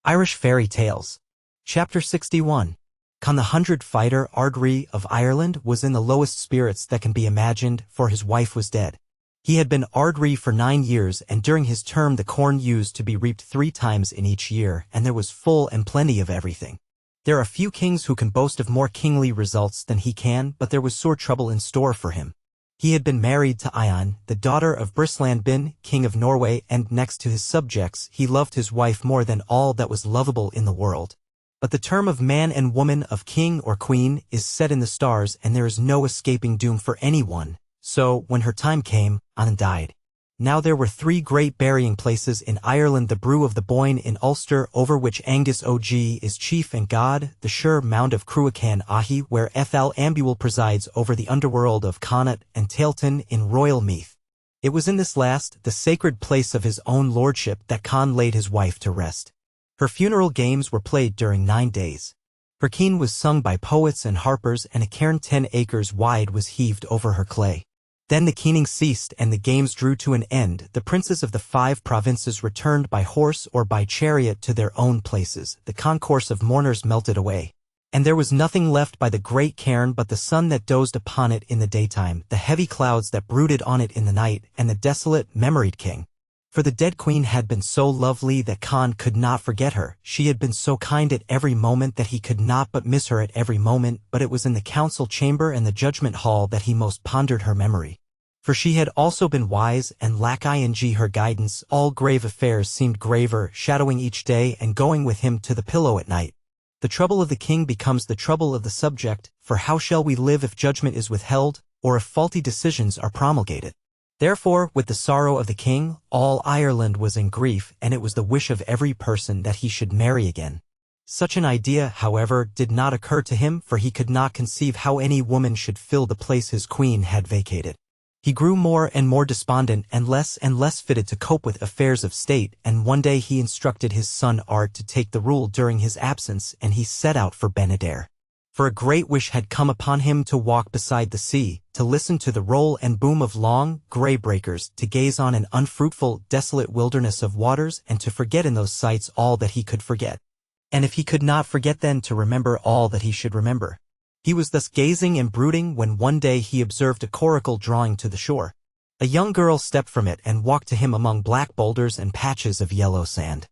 Irish Fairy Tales. Chapter 61. Con the 100 fighter Ardrí of Ireland was in the lowest spirits that can be imagined, for his wife was dead. He had been Ardrí for 9 years, and during his term the corn used to be reaped 3 times in each year, and there was full and plenty of everything. There are few kings who can boast of more kingly results than he can, but there was sore trouble in store for him. He had been married to Ion, the daughter of Brislandbin, king of Norway, and next to his subjects, he loved his wife more than all that was lovable in the world. But the term of man and woman, of king or queen, is set in the stars, and there is no escaping doom for anyone. So, when her time came, Ion died. Now there were 3 great burying places in Ireland: the Brew of the Boyne in Ulster, over which Angus Og is chief and god; the Sure Mound of Cruachan Ahi, where Ethel Ambuel presides over the underworld of Connaught; and Tailton in Royal Meath. It was in this last, the sacred place of his own lordship, that Con laid his wife to rest. Her funeral games were played during 9 days. Her keen was sung by poets and harpers, and a cairn 10 acres wide was heaved over her clay. Then the keening ceased, and the games drew to an end. The princes of the 5 provinces returned by horse or by chariot to their own places. The concourse of mourners melted away, and there was nothing left by the great cairn but the sun that dozed upon it in the daytime, the heavy clouds that brooded on it in the night, and the desolate, memoried king. For the dead queen had been so lovely that Con could not forget her. She had been so kind at every moment that he could not but miss her at every moment, but it was in the council chamber and the judgment hall that he most pondered her memory. For she had also been wise, and lack ing her guidance, all grave affairs seemed graver, shadowing each day and going with him to the pillow at night. The trouble of the king becomes the trouble of the subject, for how shall we live if judgment is withheld, or if faulty decisions are promulgated? Therefore, with the sorrow of the king, all Ireland was in grief, and it was the wish of every person that he should marry again. Such an idea, however, did not occur to him, for he could not conceive how any woman should fill the place his queen had vacated. He grew more and more despondent, and less fitted to cope with affairs of state, and one day he instructed his son Art to take the rule during his absence, and he set out for Benidorm. For a great wish had come upon him to walk beside the sea, to listen to the roll and boom of long, grey breakers, to gaze on an unfruitful, desolate wilderness of waters, and to forget in those sights all that he could forget. And if he could not forget, then to remember all that he should remember. He was thus gazing and brooding when one day he observed a coracle drawing to the shore. A young girl stepped from it and walked to him among black boulders and patches of yellow sand.